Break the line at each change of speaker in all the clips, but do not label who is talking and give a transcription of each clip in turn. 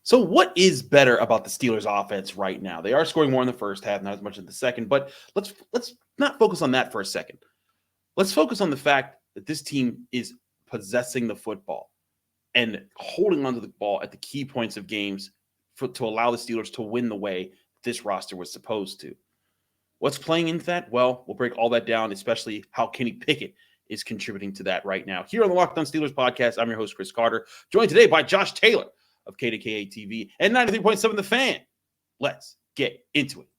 So what is better about the Steelers offense right now? They are scoring more in the first half, not as much in the second, but let's not focus on that for a second. Let's focus on the fact that this team is possessing the football and holding onto the ball at the key points of games to allow the Steelers to win the way this roster was supposed to. What's playing into that? Well, we'll break all that down, especially how Kenny Pickett is contributing to that right now. Here on the Locked On Steelers podcast, I'm your host, Chris Carter, joined today by Josh Taylor of KDKA TV and 93.7 The Fan. Let's get into it.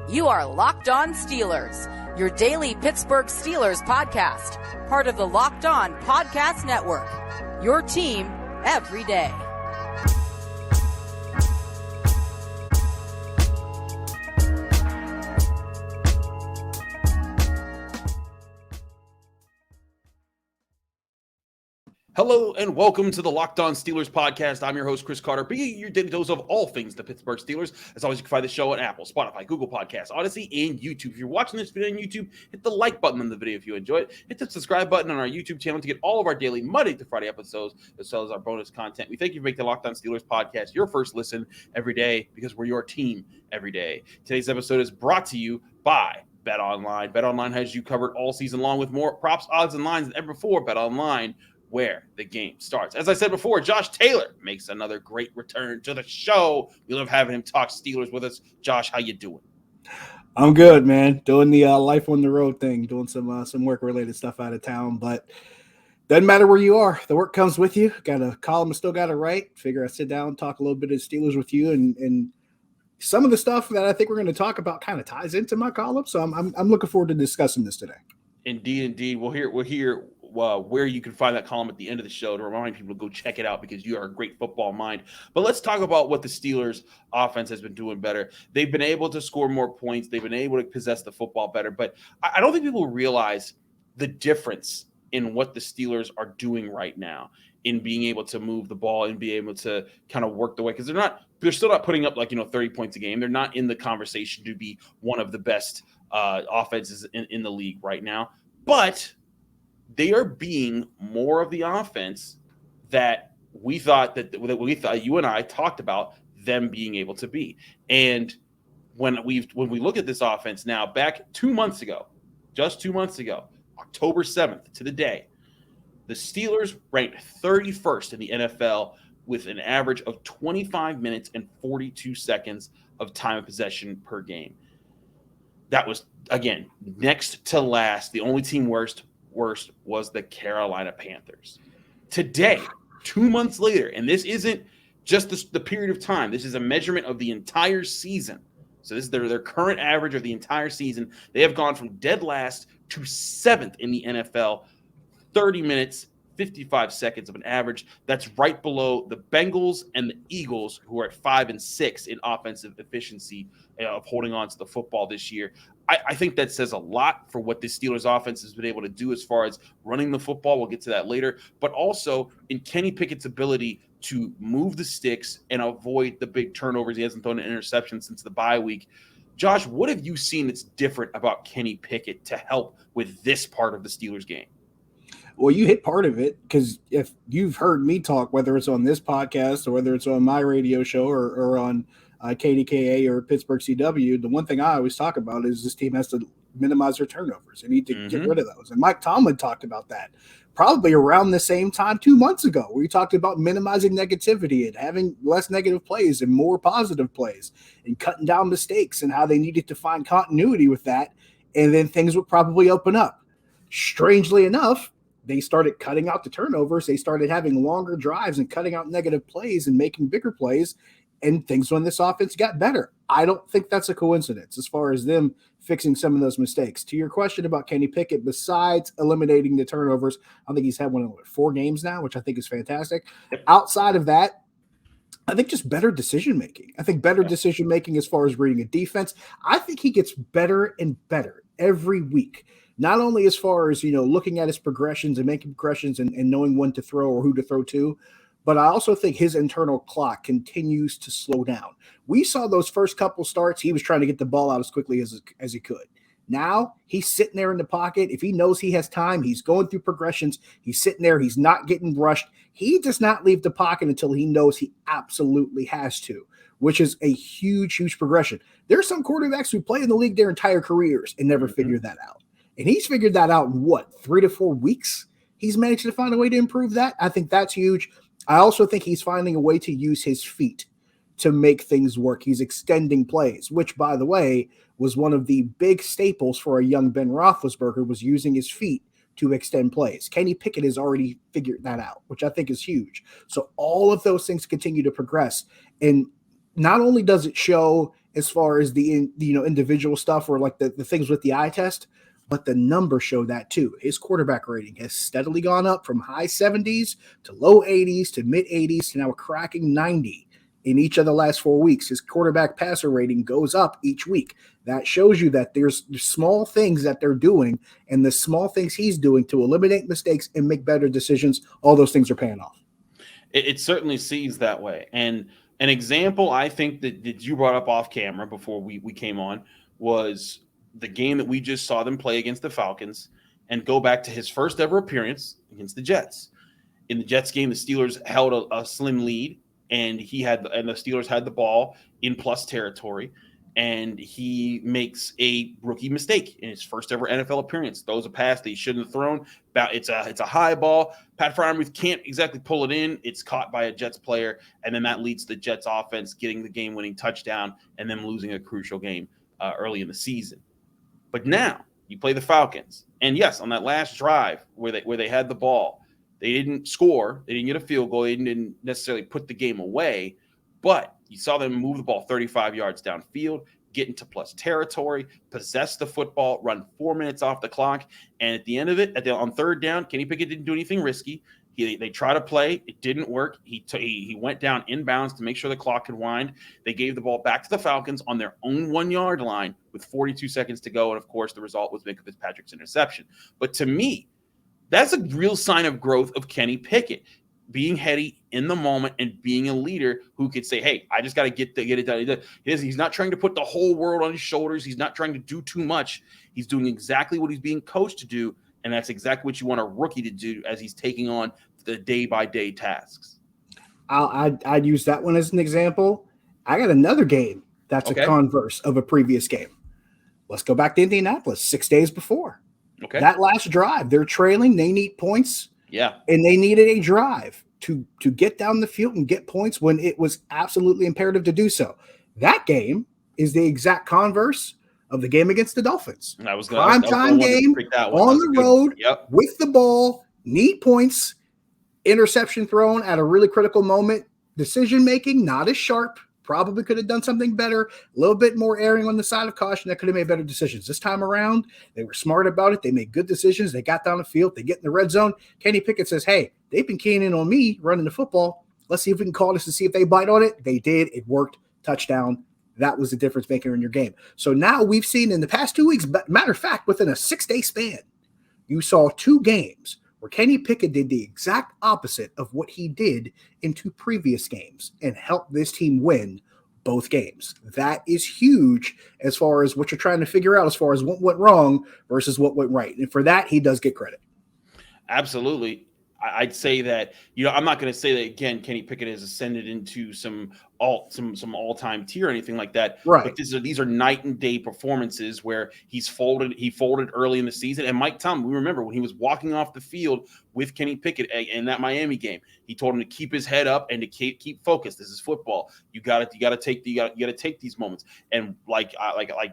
You are Locked On Steelers, your daily Pittsburgh Steelers podcast, part of the Locked On Podcast Network, your team every day.
Hello and welcome to the Locked On Steelers podcast. I'm your host, Chris Carter, bringing your daily dose of all things the Pittsburgh Steelers. As always, you can find the show on Apple, Spotify, Google Podcasts, Odyssey, and YouTube. If you're watching this video on YouTube, hit the like button on the video if you enjoy it. Hit the subscribe button on our YouTube channel to get all of our daily Monday to Friday episodes, as well as our bonus content. We thank you for making the Locked On Steelers podcast your first listen every day, because we're your team every day. Today's episode is brought to you by BetOnline. BetOnline has you covered all season long with more props, odds, and lines than ever before. BetOnline, where the game starts. As I said before, Josh Taylor makes another great return to the show. We love having him talk Steelers with us. Josh, how you doing?
I'm good, man. Doing the life on the road thing, doing some work-related stuff out of town, but doesn't matter where you are. The work comes with you. Got a column, still got to write. Figure I sit down, talk a little bit of Steelers with you, and some of the stuff that I think we're going to talk about kind of ties into my column. So I'm looking forward to discussing this today.
Indeed. We'll hear where you can find that column at the end of the show to remind people to go check it out, because you are a great football mind. But let's talk about what the Steelers offense has been doing better. They've been able to score more points. They've been able to possess the football better. But I don't think people realize the difference in what the Steelers are doing right now in being able to move the ball and be able to kind of work the way, because they're still not putting up 30 points a game. They're not in the conversation to be one of the best offenses in the league right now. But they are being more of the offense that we thought you and I talked about them being able to be. And when we look at this offense now, back 2 months ago, just 2 months ago, October 7th to the day, the Steelers ranked 31st in the NFL with an average of 25 minutes and 42 seconds of time of possession per game. That was, again, next to last. The only team worst was the Carolina Panthers. Today, 2 months later, and this isn't just the period of time. This is a measurement of the entire season. So this is their current average of the entire season. They have gone from dead last to 7th in the NFL, 30 minutes, 55 seconds of an average. That's right below the Bengals and the Eagles, who are at 5 and 6 in offensive efficiency of holding on to the football this year. I think that says a lot for what the Steelers offense has been able to do as far as running the football. We'll get to that later, but also in Kenny Pickett's ability to move the sticks and avoid the big turnovers. He hasn't thrown an interception since the bye week. Josh, what have you seen that's different about Kenny Pickett to help with this part of the Steelers game?
Well, you hit part of it, because if you've heard me talk, whether it's on this podcast or whether it's on my radio show or on KDKA or Pittsburgh CW, the one thing I always talk about is this team has to minimize their turnovers. They need to get rid of those. And Mike Tomlin talked about that probably around the same time 2 months ago, where he talked about minimizing negativity and having less negative plays and more positive plays and cutting down mistakes, and how they needed to find continuity with that. And then things would probably open up. Strangely enough, they started cutting out the turnovers. They started having longer drives and cutting out negative plays and making bigger plays, and things on this offense got better. I don't think that's a coincidence as far as them fixing some of those mistakes. To your question about Kenny Pickett, besides eliminating the turnovers, I think he's had 4 games now, which I think is fantastic. Outside of that, I think just better decision-making. I think better decision-making as far as reading a defense. I think he gets better and better every week. Not only as far as, looking at his progressions and making progressions and knowing when to throw or who to throw to, but I also think his internal clock continues to slow down. We saw those first couple starts, he was trying to get the ball out as quickly as he could. Now he's sitting there in the pocket. If he knows he has time, he's going through progressions. He's sitting there. He's not getting rushed. He does not leave the pocket until he knows he absolutely has to, which is a huge, huge progression. There are some quarterbacks who play in the league their entire careers and never figure that out. And he's figured that out in 3 to 4 weeks? He's managed to find a way to improve that. I think that's huge. I also think he's finding a way to use his feet to make things work. He's extending plays, which, by the way, was one of the big staples for a young Ben Roethlisberger, was using his feet to extend plays. Kenny Pickett has already figured that out, which I think is huge. So all of those things continue to progress. And not only does it show as far as the individual stuff or like the things with the eye test, but the numbers show that too. His quarterback rating has steadily gone up from high 70s to low 80s to mid 80s to now a cracking 90 in each of the last 4 weeks. His quarterback passer rating goes up each week. That shows you that there's small things that they're doing, and the small things he's doing to eliminate mistakes and make better decisions, all those things are paying off.
It certainly seems that way. And an example I think that you brought up off camera before we came on was the game that we just saw them play against the Falcons, and go back to his first ever appearance against the Jets. In the Jets game, the Steelers held a slim lead, and the Steelers had the ball in plus territory, and he makes a rookie mistake in his first ever NFL appearance. Throws a pass that he shouldn't have thrown. It's a high ball. Pat Freiermuth can't exactly pull it in. It's caught by a Jets player, and then that leads the Jets offense getting the game-winning touchdown and then losing a crucial game early in the season. But now you play the Falcons, and yes, on that last drive where they had the ball, they didn't score. They didn't get a field goal. They didn't necessarily put the game away, but you saw them move the ball 35 yards downfield, get into plus territory, possess the football, run 4 minutes off the clock, and at the end of it, on third down, Kenny Pickett didn't do anything risky. They tried to play. It didn't work. He went down inbounds to make sure the clock could wind. They gave the ball back to the Falcons on their own 1 yard line with 42 seconds to go, and of course, the result was Minka Fitzpatrick's interception. But to me, that's a real sign of growth of Kenny Pickett, being heady in the moment and being a leader who could say, hey, I just got to get it done. He's not trying to put the whole world on his shoulders. He's not trying to do too much. He's doing exactly what he's being coached to do, and that's exactly what you want a rookie to do as he's taking on the day-by-day tasks.
I'd use that one as an example. I got another game that's a converse of a previous game. Let's go back to Indianapolis 6 days before.
Okay.
That last drive, they're trailing. They need points.
Yeah.
And they needed a drive to get down the field and get points when it was absolutely imperative to do so. That game is the exact converse of the game against the Dolphins. Prime time game on the road with the ball, need points, interception thrown at a really critical moment. Decision making not as sharp. Probably could have done something better, a little bit more erring on the side of caution that could have made better decisions. This time around, they were smart about it. They made good decisions. They got down the field. They get in the red zone. Kenny Pickett says, hey, they've been keying in on me running the football. Let's see if we can call this to see if they bite on it. They did. It worked. Touchdown. That was the difference maker in your game. So now we've seen in the past 2 weeks, matter of fact, within a 6-day span, you saw 2 games where Kenny Pickett did the exact opposite of what he did in 2 previous games and helped this team win both games. That is huge as far as what you're trying to figure out as far as what went wrong versus what went right. And for that, he does get credit.
Absolutely. I'd say that, I'm not going to say that again, Kenny Pickett has ascended into some all-time tier or anything like that.
Right.
But these are night and day performances where he folded early in the season. And Mike Tomlin, we remember when he was walking off the field with Kenny Pickett in that Miami game, he told him to keep his head up and to keep focused. This is football. You got to take these moments. And like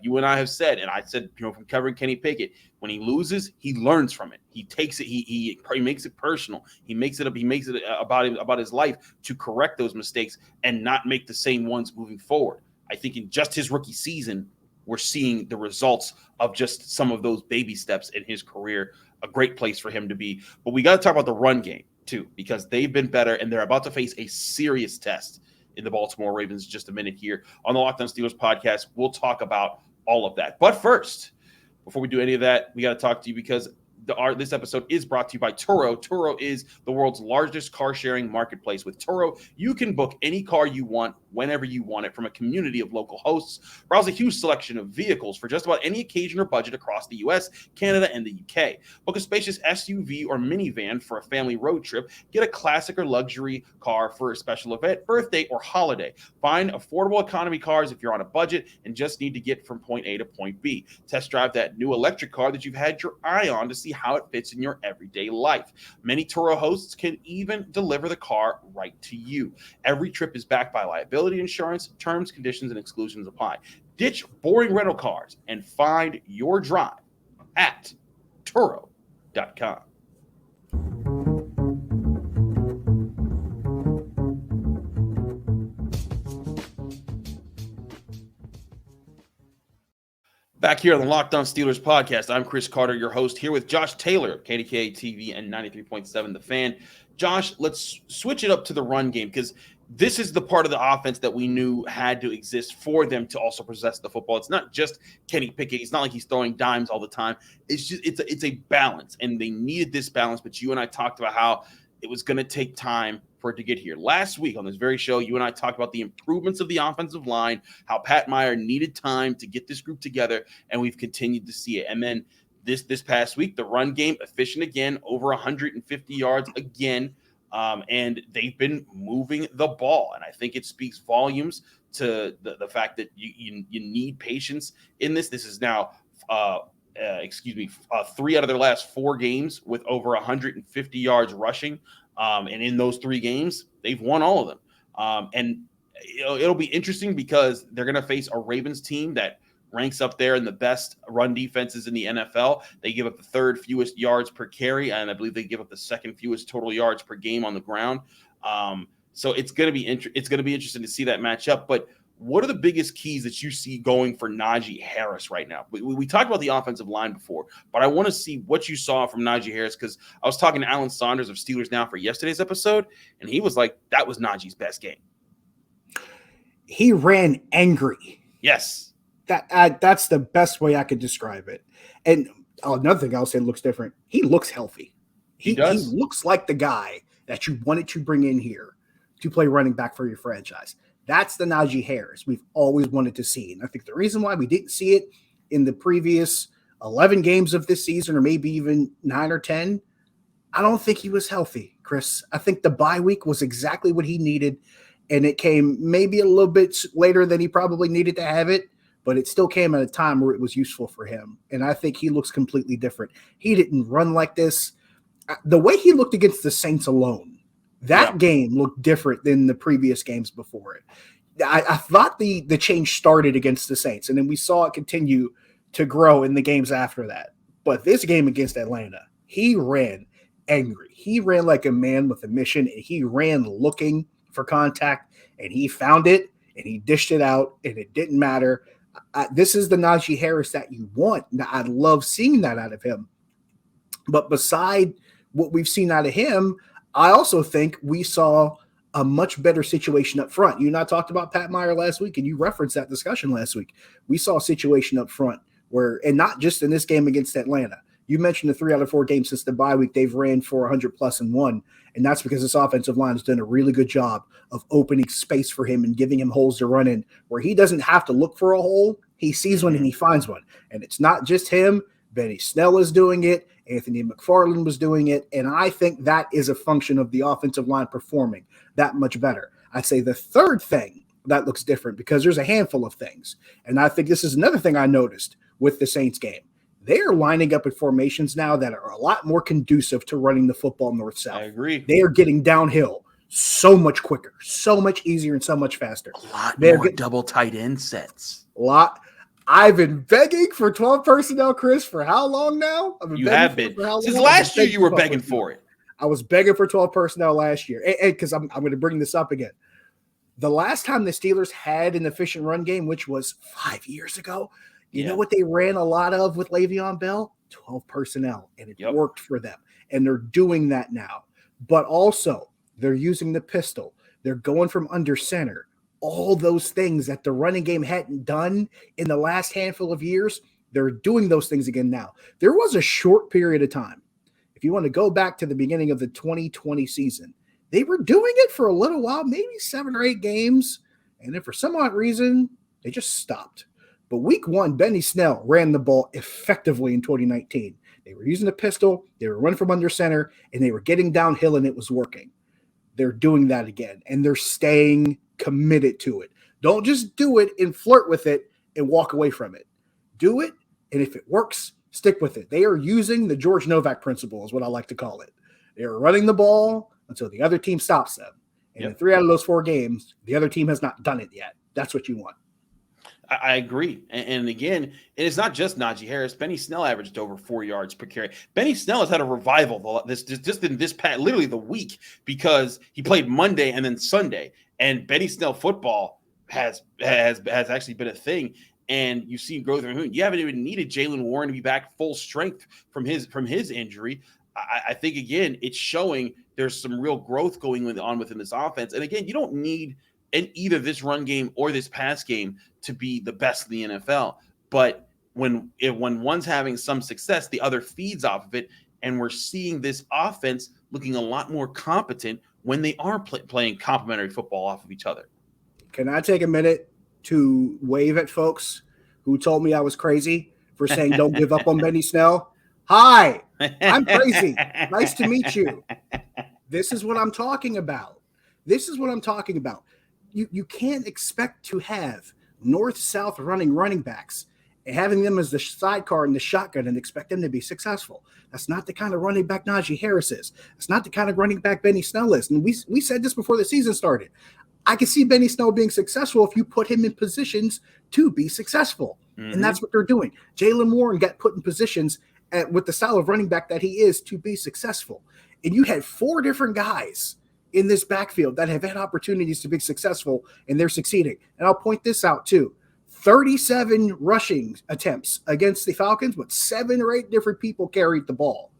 you and I have said, and I said, from covering Kenny Pickett, when he loses, he learns from it. He takes it. He makes it personal. He makes it about his life to correct those mistakes and not make the same ones moving forward. I think in just his rookie season, we're seeing the results of just some of those baby steps in his career. A great place for him to be. But we got to talk about the run game too, because they've been better and they're about to face a serious test in the Baltimore Ravens. Just a minute here on the Locked On Steelers podcast. We'll talk about all of that. But first, before we do any of that, we got to talk to you because this episode is brought to you by Turo. Turo is the world's largest car sharing marketplace. With Turo, you can book any car you want whenever you want it from a community of local hosts. Browse a huge selection of vehicles for just about any occasion or budget across the US, Canada, and the UK. Book a spacious SUV or minivan for a family road trip. Get a classic or luxury car for a special event, birthday, or holiday. Find affordable economy cars if you're on a budget and just need to get from point A to point B. Test drive that new electric car that you've had your eye on to see how it fits in your everyday life. Many Turo hosts can even deliver the car right to you. Every trip is backed by liability insurance. Terms, conditions, and exclusions apply. Ditch boring rental cars and find your drive at Turo.com. Back here on the Locked On Steelers podcast, I'm Chris Carter, your host, here with Josh Taylor, KDKA TV and 93.7 The Fan. Josh, let's switch it up to the run game, because this is the part of the offense that we knew had to exist for them to also possess the football. It's not just Kenny Pickett. It's not like he's throwing dimes all the time. It's a balance, and they needed this balance. But you and I talked about how it was going to take time for it to get here. Last week on this very show, you and I talked about the improvements of the offensive line, how Pat Meyer needed time to get this group together, and we've continued to see it. And then this past week, the run game efficient again, over 150 yards again, and they've been moving the ball. And I think it speaks volumes to the fact that you need patience in this. This is now 3 out of their last 4 games with over 150 yards rushing. And in those 3 games, they've won all of them. And it'll be interesting because they're going to face a Ravens team that ranks up there in the best run defenses in the NFL. They give up the 3rd fewest yards per carry, and I believe they give up the 2nd fewest total yards per game on the ground. So it's going to be interesting to see that match up. But what are the biggest keys that you see going for Najee Harris right now? We talked about the offensive line before, but I want to see what you saw from Najee Harris, because I was talking to Alan Saunders of Steelers Now for yesterday's episode, and he was like, that was Najee's best game.
He ran angry.
Yes.
That's the best way I could describe it. And another thing I'll say looks different. He looks healthy. He looks like the guy that you wanted to bring in here to play running back for your franchise. That's the Najee Harris we've always wanted to see. And I think the reason why we didn't see it in the previous 11 games of this season, or maybe even 9 or 10, I don't think he was healthy, Chris. I think the bye week was exactly what he needed, and it came maybe a little bit later than he probably needed to have it, but it still came at a time where it was useful for him. And I think he looks completely different. He didn't run like this. The way he looked against the Saints alone, that game looked different than the previous games before it. I thought the change started against the Saints, and then we saw it continue to grow in the games after that. But this game against Atlanta, he ran angry. He ran like a man with a mission, and he ran looking for contact, and he found it, and he dished it out, and it didn't matter. This is the Najee Harris that you want. I love seeing that out of him. But beside what we've seen out of him, I also think we saw a much better situation up front. You and I talked about Pat Meyer last week, and you referenced that discussion last week. We saw a situation up front where, and not just in this game against Atlanta. You mentioned the 3 out of 4 games since the bye week, they've ran for 100 plus and won. And that's because this offensive line has done a really good job of opening space for him and giving him holes to run in where he doesn't have to look for a hole. He sees one and he finds one. And it's not just him. Benny Snell is doing it. Anthony McFarland was doing it. And I think that is a function of the offensive line performing that much better. I'd say the third thing that looks different, because there's a handful of things. And I think this is another thing I noticed with the Saints game. They are lining up in formations now that are a lot more conducive to running the football north-south.
I agree.
They are getting downhill so much quicker, so much easier, and so much faster.
A lot more double tight end sets.
I've been begging for 12 personnel, Chris, for how long now?
You have been. Since last year, you were begging for it.
I was begging for 12 personnel last year. And because I'm going to bring this up again. The last time the Steelers had an efficient run game, which was 5 years ago, you know what they ran a lot of with Le'Veon Bell? 12 personnel, and it worked for them. And they're doing that now. But also, they're using the pistol. They're going from under center. All those things that the running game hadn't done in the last handful of years, They're doing those things again now. There was a short period of time. If you want to go back to the beginning of the 2020 season, they were doing it for a little while, maybe 7 or 8 games. And then for some odd reason, they just stopped. But week 1, Benny Snell ran the ball effectively in 2019. They were using a pistol, they were running from under center, and they were getting downhill, and it was working. They're doing that again, and they're staying committed to it. Don't just do it and flirt with it and walk away from it. Do it, and if it works, stick with it. They are using the George Novak principle is what I like to call it. They are running the ball until the other team stops them. And in 3 out of those 4 games, the other team has not done it yet. That's what you want.
I agree. And again, it's not just Najee Harris. Benny Snell averaged over 4 yards per carry. Benny Snell has had a revival just in this past, literally the week, because he played Monday and then Sunday. And Benny Snell football has actually been a thing. And you've seen growth. You haven't even needed Jaylen Warren to be back full strength from his injury. I think, again, it's showing there's some real growth going on within this offense. And again, you don't need either this run game or this pass game to be the best in the NFL. But when one's having some success, the other feeds off of it. And we're seeing this offense looking a lot more competent when they are playing complementary football off of each other.
Can I take a minute to wave at folks who told me I was crazy for saying don't give up on Benny Snell? Hi, I'm crazy. Nice to meet you. This is what I'm talking about. You can't expect to have north-south running backs and having them as the sidecar and the shotgun and expect them to be successful. That's not the kind of running back Najee Harris is. That's not the kind of running back Benny Snell is. And we said this before the season started. I can see Benny Snell being successful if you put him in positions to be successful. Mm-hmm. And that's what they're doing. Jaylen Warren got put in positions with the style of running back that he is to be successful. And you had 4 different guys in this backfield that have had opportunities to be successful, and they're succeeding. And I'll point this out too. 37 rushing attempts against the Falcons, but 7 or 8 different people carried the ball.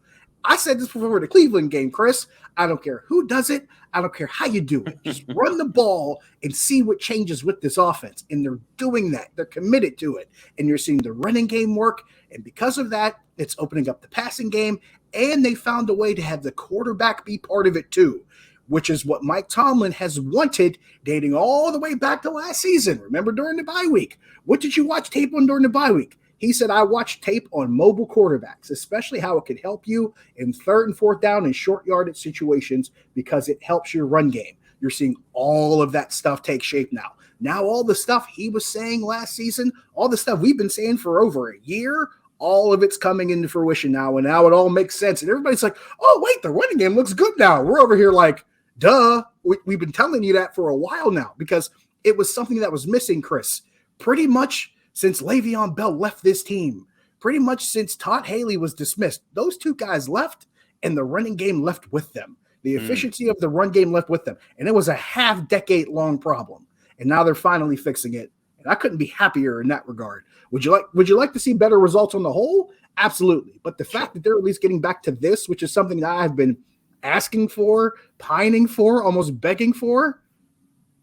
I said this before the Cleveland game, Chris. I don't care who does it. I don't care how you do it. Just run the ball and see what changes with this offense. And they're doing that. They're committed to it. And you're seeing the running game work. And because of that, it's opening up the passing game. And they found a way to have the quarterback be part of it too, which is what Mike Tomlin has wanted dating all the way back to last season. Remember during the bye week? What did you watch tape on during the bye week? He said, I watched tape on mobile quarterbacks, especially how it could help you in 3rd and 4th down and short yardage situations because it helps your run game. You're seeing all of that stuff take shape now. Now all the stuff he was saying last season, all the stuff we've been saying for over a year, all of it's coming into fruition now, and now it all makes sense. And everybody's like, oh, wait, the running game looks good now. We're over here like, duh. We've been telling you that for a while now because it was something that was missing, Chris, pretty much since Le'Veon Bell left this team, pretty much since Todd Haley was dismissed. Those 2 guys left, and the running game left with them. The efficiency of the run game left with them. And it was a half-decade-long problem. And now they're finally fixing it. And I couldn't be happier in that regard. Would you like to see better results on the whole? Absolutely. But the fact that they're at least getting back to this, which is something that I've been asking for, pining for, almost begging for,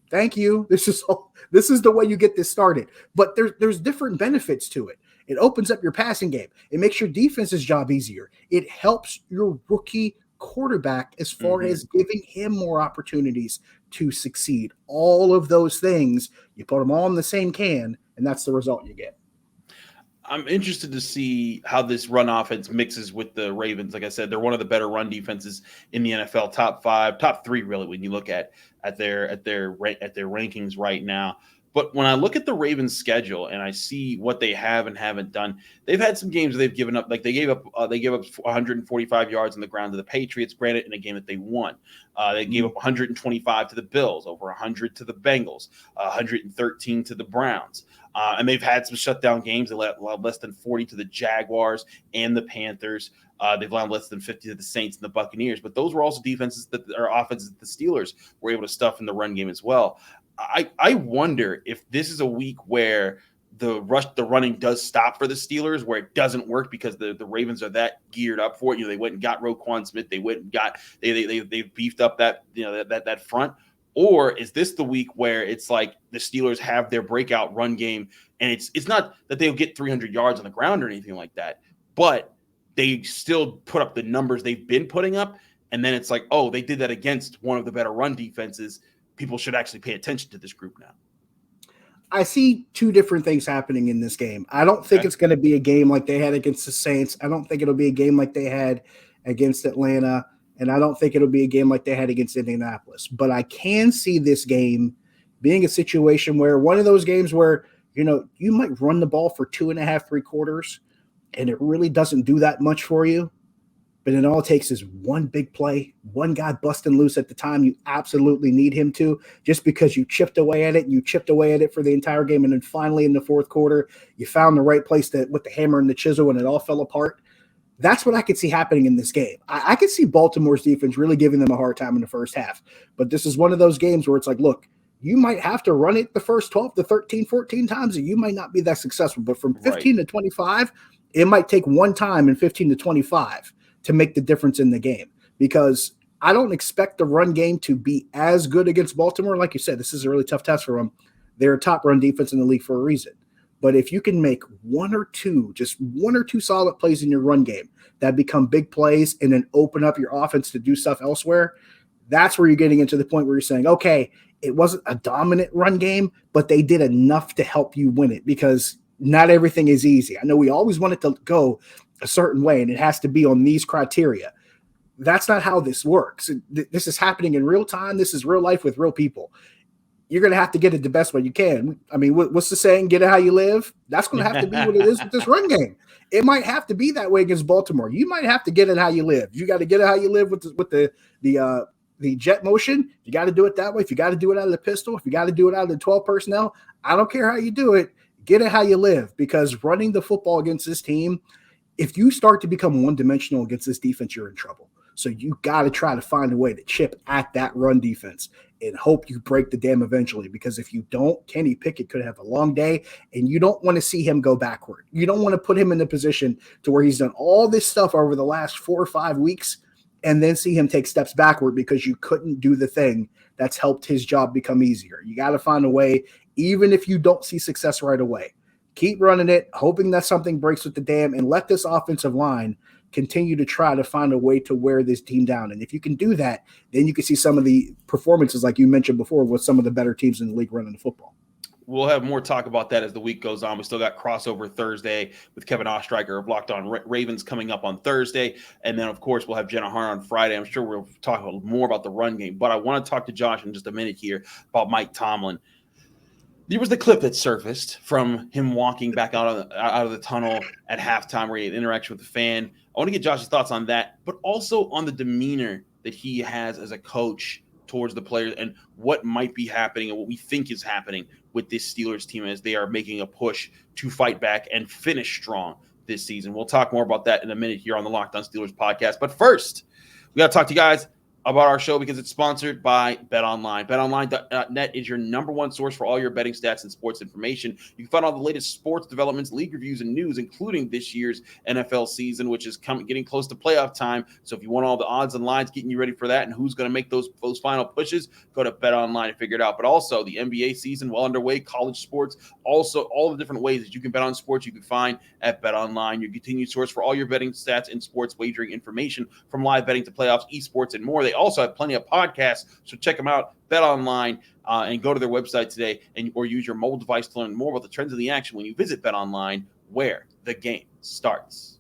thank you. This is the way you get this started. But there's different benefits to it. It opens up your passing game. It makes your defense's job easier. It helps your rookie quarterback as far as giving him more opportunities to succeed. All of those things, you put them all in the same can, and that's the result you get.
I'm interested to see how this run offense mixes with the Ravens. Like I said, they're one of the better run defenses in the NFL, top 5, top 3, really, when you look at their rankings right now. But when I look at the Ravens' schedule and I see what they have and haven't done, they've had some games where they've given up. Like they gave up 145 yards on the ground to the Patriots, granted in a game that they won. They gave up 125 to the Bills, over 100 to the Bengals, 113 to the Browns. And they've had some shutdown games. They allowed less than 40 to the Jaguars and the Panthers. They've allowed less than 50 to the Saints and the Buccaneers. But those were also defenses that are offenses that the Steelers were able to stuff in the run game as well. I wonder if this is a week where the running does stop for the Steelers, where it doesn't work because the Ravens are that geared up for it. They went and got Roquan Smith. They went and got they beefed up that that front. Or is this the week where it's like the Steelers have their breakout run game, and it's not that they'll get 300 yards on the ground or anything like that, but they still put up the numbers they've been putting up, and then it's like, oh, they did that against one of the better run defenses. People should actually pay attention to this group now.
I see two different things happening in this game. I don't think it's going to be a game like they had against the Saints. I don't think it'll be a game like they had against Atlanta. And I don't think it'll be a game like they had against Indianapolis. But I can see this game being a situation where one of those games where, you might run the ball for 2.5, 3 quarters, and it really doesn't do that much for you. But it all takes is one big play, one guy busting loose at the time you absolutely need him to, just because you chipped away at it for the entire game. And then finally in the fourth quarter, you found the right place with the hammer and the chisel, and it all fell apart. That's what I could see happening in this game. I could see Baltimore's defense really giving them a hard time in the first half. But this is one of those games where it's like, look, you might have to run it the first 12 to 13, 14 times, and you might not be that successful. But from 15 to 25, it might take one time in 15 to 25 to make the difference in the game. Because I don't expect the run game to be as good against Baltimore. Like you said, this is a really tough test for them. They're a top run defense in the league for a reason. But if you can make just one or two solid plays in your run game that become big plays and then open up your offense to do stuff elsewhere, that's where you're getting into the point where you're saying, okay, it wasn't a dominant run game, but they did enough to help you win it, because not everything is easy. I know we always want it to go a certain way, and it has to be on these criteria. That's not how this works. This is happening in real time. This is real life with real people. You're going to have to get it the best way you can. I mean, what's the saying? Get it how you live. That's going to have to be what it is with this run game. It might have to be that way against Baltimore. You might have to get it how you live. You got to get it how you live with the jet motion. You got to do it that way. If you got to do it out of the pistol, if you got to do it out of the 12 personnel, I don't care how you do it. Get it how you live, because running the football against this team, if you start to become one-dimensional against this defense, you're in trouble. So you got to try to find a way to chip at that run defense and hope you break the dam eventually, because if you don't, Kenny Pickett could have a long day, and you don't want to see him go backward. You don't want to put him in a position to where he's done all this stuff over the last 4 or 5 weeks and then see him take steps backward because you couldn't do the thing that's helped his job become easier. You got to find a way, even if you don't see success right away. Keep running it, hoping that something breaks with the dam, and let this offensive line continue to try to find a way to wear this team down. And if you can do that, then you can see some of the performances, like you mentioned before, with some of the better teams in the league running the football.
We'll have more talk about that as the week goes on. We still got crossover Thursday with Kevin Ostreicher of Locked On Ravens coming up on Thursday. And then, of course, we'll have Jenna Hahn on Friday. I'm sure we'll talk more about the run game. But I want to talk to Josh in just a minute here about Mike Tomlin. There was the clip that surfaced from him walking back out of the tunnel at halftime where he had interaction with the fan. I want to get Josh's thoughts on that, but also on the demeanor that he has as a coach towards the players and what might be happening and what we think is happening with this Steelers team as they are making a push to fight back and finish strong this season. We'll talk more about that in a minute here on the Locked On Steelers podcast. But first, we got to talk to you guys about our show because it's sponsored by BetOnline. BetOnline.net is your number one source for all your betting stats and sports information. You can find all the latest sports developments, league reviews, and news, including this year's NFL season, which is getting close to playoff time. So if you want all the odds and lines, getting you ready for that and who's going to make those final pushes, go to BetOnline and figure it out. But also the NBA season well underway, college sports, also all the different ways that you can bet on sports you can find at BetOnline, your continued source for all your betting stats and sports wagering information, from live betting to playoffs, esports, and more. They also have plenty of podcasts, so check them out. Bet online and go to their website today, or use your mobile device to learn more about the trends of the action when you visit Bet Online, where the game starts.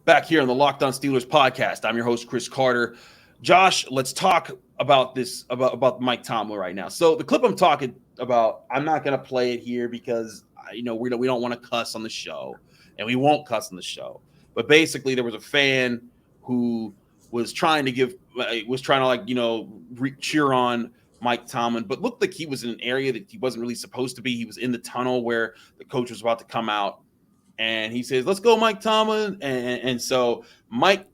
Back here on the Locked On Steelers podcast, I'm your host, Chris Carter. Josh, let's talk about this, about Mike Tomlin right now. So the clip I'm talking about, I'm not going to play it here because we don't want to cuss on the show, and we won't cuss on the show. But basically, there was a fan who was trying to cheer on Mike Tomlin, but looked like he was in an area that he wasn't really supposed to be. He was in the tunnel where the coach was about to come out, and he says, "Let's go, Mike Tomlin," and so Mike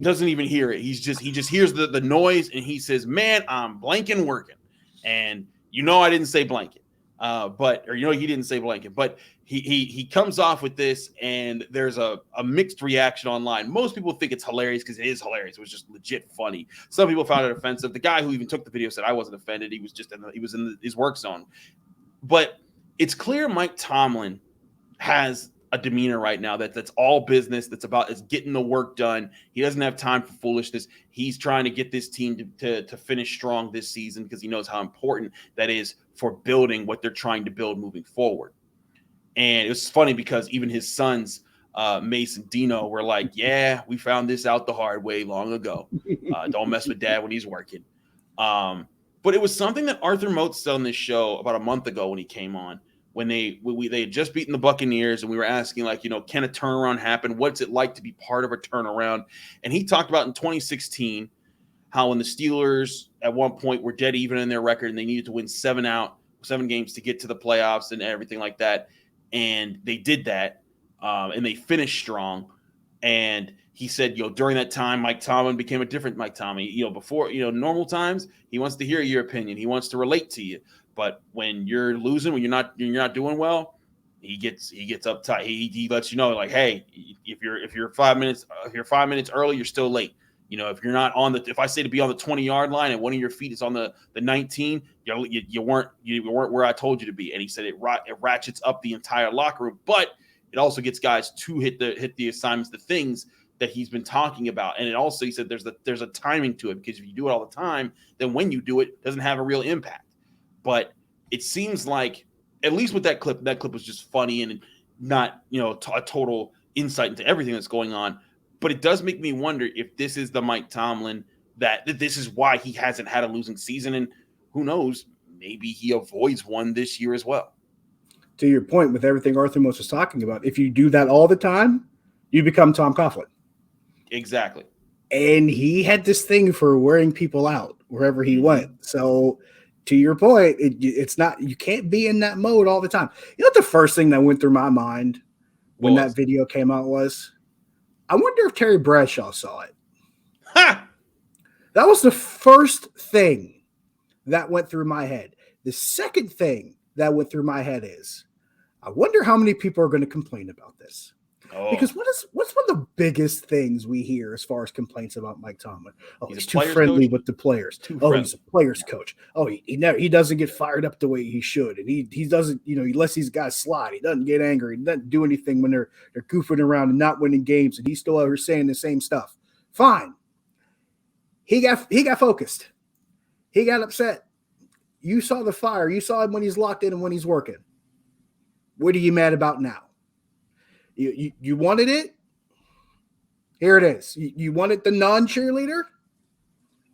doesn't even hear it. He just hears the noise, and he says, "Man, I'm blanking working," and I didn't say blanket. He didn't say blanket, but he comes off with this, and there's a mixed reaction online. Most people think it's hilarious because it is hilarious. It was just legit funny. Some people found it offensive. The guy who even took the video said I wasn't offended. He was just in his work zone. But it's clear Mike Tomlin has a demeanor right now that's all business. That's about is getting the work done. He doesn't have time for foolishness. He's trying to get this team to finish strong this season because he knows how important that is for building what they're trying to build moving forward. And it was funny because even his sons, Mason, Dino, were like, "Yeah, we found this out the hard way long ago. Don't mess with Dad when he's working." But it was something that Arthur Moat said on this show about a month ago when he came on. When they had just beaten the Buccaneers, and we were asking, like, can a turnaround happen? What's it like to be part of a turnaround? And he talked about in 2016 how when the Steelers at one point were dead even in their record, and they needed to win 7 games to get to the playoffs and everything like that, and they did that, and they finished strong. And he said, during that time, Mike Tomlin became a different Mike Tomlin. Before, normal times, he wants to hear your opinion. He wants to relate to you. But when you're losing, when you're not doing well, he gets uptight. He lets you know, like, hey, if you're 5 minutes early, you're still late. If you're not if I say to be on the 20-yard line and one of your feet is on the 19, you weren't where I told you to be. And he said it ratchets up the entire locker room, but it also gets guys to hit the assignments, the things that he's been talking about. And it also, he said, there's a timing to it, because if you do it all the time, then when you do it doesn't have a real impact. But it seems like, at least with that clip was just funny and not, a total insight into everything that's going on. But it does make me wonder if this is the Mike Tomlin that this is why he hasn't had a losing season. And who knows, maybe he avoids one this year as well.
To your point with everything Arthur Moat was talking about, if you do that all the time, you become Tom Coughlin.
Exactly.
And he had this thing for wearing people out wherever he went. So to your point, it's not, you can't be in that mode all the time. What the first thing that went through my mind when that video came out was, I wonder if Terry Bradshaw saw it.
Ha!
That was the first thing that went through my head. The second thing that went through my head is, I wonder how many people are going to complain about this.
Oh.
Because what's one of the biggest things we hear as far as complaints about Mike Tomlin? Oh, he's too
coach?
friendly with the players.
Friendly.
He's a players coach. Oh, he doesn't get fired up the way he should, and he doesn't, he lets these guys slide. He doesn't get angry. He doesn't do anything when they're goofing around and not winning games, and he's still over saying the same stuff. Fine. He got focused. He got upset. You saw the fire. You saw him when he's locked in and when he's working. What are you mad about now? You wanted it? Here it is. You wanted the non-cheerleader?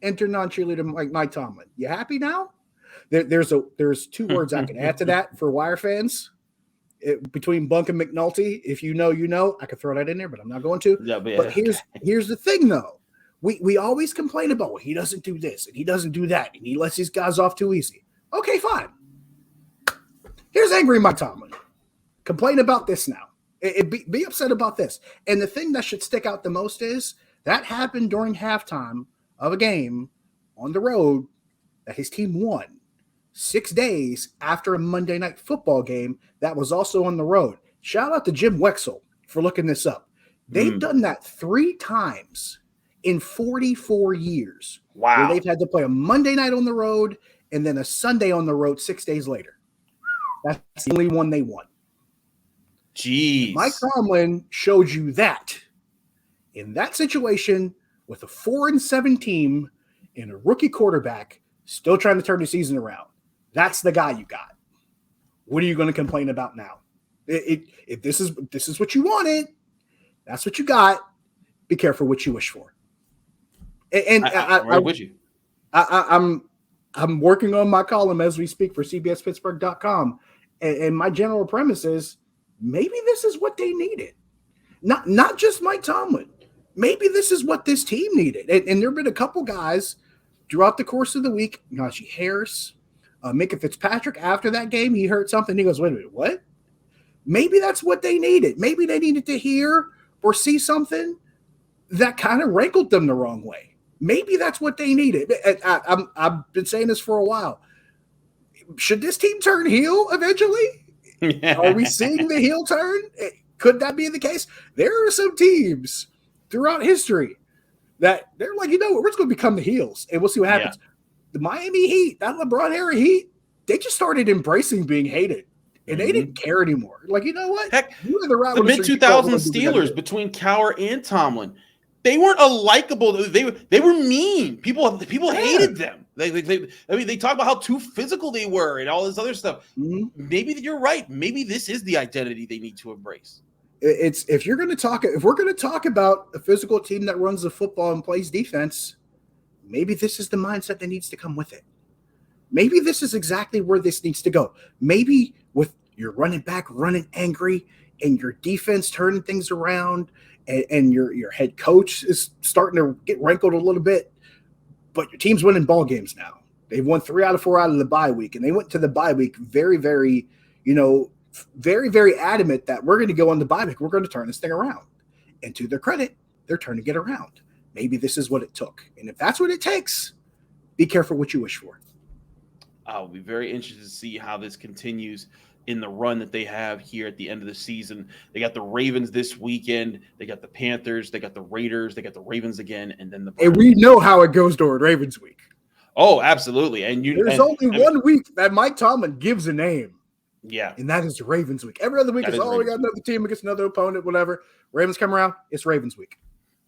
Enter non-cheerleader like Mike Tomlin. You happy now? There's 2 words I can add to that for Wire fans. Between Bunk and McNulty, if you know, I could throw that in there, but I'm not going to.
Yeah,
but here's the thing, though. We always complain about, well, he doesn't do this and he doesn't do that and he lets these guys off too easy. Okay, fine. Here's angry Mike Tomlin. Complain about this now. Be upset about this. And the thing that should stick out the most is that happened during halftime of a game on the road that his team won 6 days after a Monday Night Football game that was also on the road. Shout out to Jim Wexell for looking this up. They've done that 3 times in 44 years.
Wow.
Where they've had to play a Monday night on the road and then a Sunday on the road 6 days later. That's the only one they won.
Jeez.
Mike Tomlin showed you that in that situation with a 4-7 team and a rookie quarterback still trying to turn the season around. That's the guy you got. What are you going to complain about now? If this is what you wanted, that's what you got. Be careful what you wish for. And
I'm right with you.
I'm working on my column as we speak for CBSPittsburgh.com, and my general premise is, maybe this is what they needed. Not just Mike Tomlin. Maybe this is what this team needed. And there have been a couple guys throughout the course of the week, Najee Harris, Minka Fitzpatrick, after that game, he heard something. He goes, wait a minute, what? Maybe that's what they needed. Maybe they needed to hear or see something that kind of rankled them the wrong way. Maybe that's what they needed. I've been saying this for a while. should this team turn heel eventually? Are we seeing the heel turn? Could that be the case? There are some teams throughout history that they're like, we're just going to become the heels, and we'll see what happens. Yeah. The Miami Heat, that LeBron era Heat, they just started embracing being hated, and they didn't care anymore. Like, you know what?
Heck, the mid-2000s Steelers between Cowher and Tomlin, they weren't a likable. They were mean. People hated them. They talk about how too physical they were and all this other stuff. Mm-hmm. Maybe you're right. Maybe this is the identity they need to embrace.
If we're going to talk about a physical team that runs the football and plays defense, maybe this is the mindset that needs to come with it. Maybe this is exactly where this needs to go. Maybe with your running back running angry and your defense turning things around, and your head coach is starting to get wrinkled a little bit, but your team's winning ball games now. They've won 3 out of 4 out of the bye week, and they went to the bye week very, very, very, very adamant that we're going to go on the bye week. We're going to turn this thing around. And to their credit, they're turning it around. Maybe this is what it took. And if that's what it takes, be careful what you wish for.
I'll be very interested to see how this continues in the run that they have here at the end of the season. They got the Ravens this weekend. They got the Panthers. They got the Raiders. They got the Ravens again. And then
and we know how it goes during Ravens week.
Oh, absolutely. And
there's only one week that Mike Tomlin gives a name.
Yeah.
And that is the Ravens week. Every other week we got another team against another opponent, whatever. Ravens come around, it's Ravens week.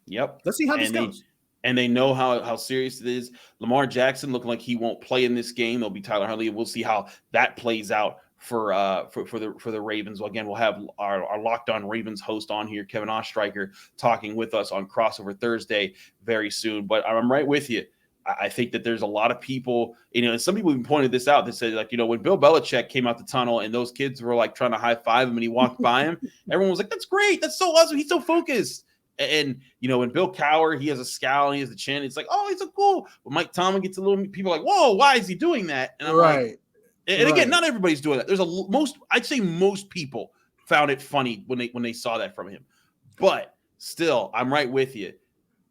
Yep.
Let's see how this goes.
And they know how serious it is. Lamar Jackson looking like he won't play in this game. There'll be Tyler Huntley. We'll see how that plays out for the Ravens. Well, again, we'll have our Locked On Ravens host on here, Kevin Ostreicher, talking with us on Crossover Thursday very soon. But I'm right with you. I think that there's a lot of people, and some people even pointed this out. They said, like, when Bill Belichick came out the tunnel and those kids were like trying to high five him and he walked by him, everyone was like, that's great. That's so awesome. He's so focused. And, when Bill Cowher, he has a scowl and he has a chin, it's like, oh, he's so cool. But Mike Tomlin gets a little, people are like, whoa, why is he doing that? And I'm like, and again, not everybody's doing that. There's I'd say most people found it funny when they saw that from him. But still, I'm right with you.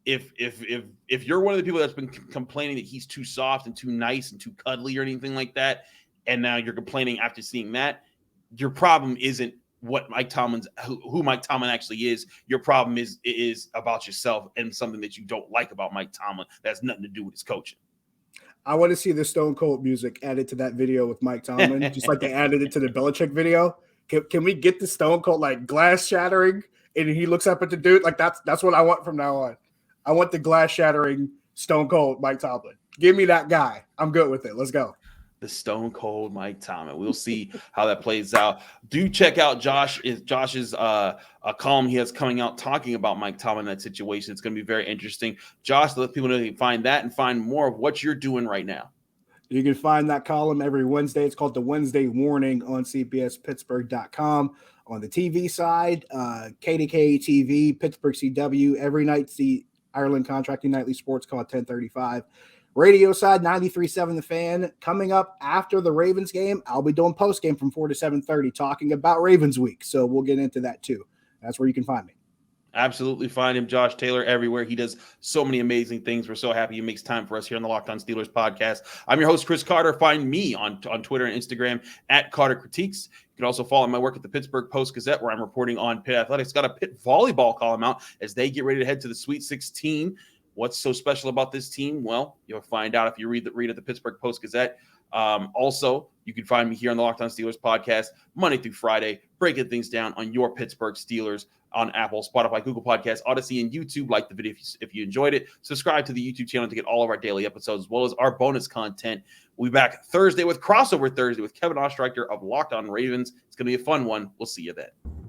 If you're one of the people that's been complaining that he's too soft and too nice and too cuddly or anything like that, and now you're complaining after seeing that, your problem isn't what who Mike Tomlin actually is. Your problem is about yourself and something that you don't like about Mike Tomlin that has nothing to do with his coaching.
I want to see the Stone Cold music added to that video with Mike Tomlin, just like they added it to the Belichick video. Can we get the Stone Cold like glass shattering and he looks up at the dude? Like that's what I want from now on. I want the glass shattering Stone Cold Mike Tomlin. Give me that guy. I'm good with it. Let's go.
The Stone Cold Mike Tomlin. We'll see how that plays out. Do check out Josh's column he has coming out talking about Mike Tomlin in that situation. It's going to be very interesting. Josh, let people know you can find that and find more of what you're doing right now.
You can find that column every Wednesday. It's called the Wednesday Warning on CBSPittsburgh.com. On the TV side, KDK TV, Pittsburgh CW, every night, the Ireland Contracting Nightly Sports Call 1035. Radio side, 93.7 The Fan. Coming up after the Ravens game, I'll be doing post game from 4 to 7:30 talking about Ravens week. So we'll get into that too. That's where you can find me.
Absolutely find him, Josh Taylor, everywhere. He does so many amazing things. We're so happy he makes time for us here on the Locked On Steelers podcast. I'm your host, Chris Carter. Find me on Twitter and Instagram at Carter Critiques. You can also follow my work at the Pittsburgh Post-Gazette, where I'm reporting on Pitt Athletics. Got a Pitt volleyball column out as they get ready to head to the Sweet 16. What's so special about this team? Well, you'll find out if you read at the Pittsburgh Post-Gazette. Also, you can find me here on the Locked On Steelers podcast Monday through Friday, breaking things down on your Pittsburgh Steelers on Apple, Spotify, Google Podcasts, Odyssey, and YouTube. Like the video if you enjoyed it. Subscribe to the YouTube channel to get all of our daily episodes as well as our bonus content. We'll be back Thursday with Crossover Thursday with Kevin Ostreicher of Locked On Ravens. It's going to be a fun one. We'll see you then.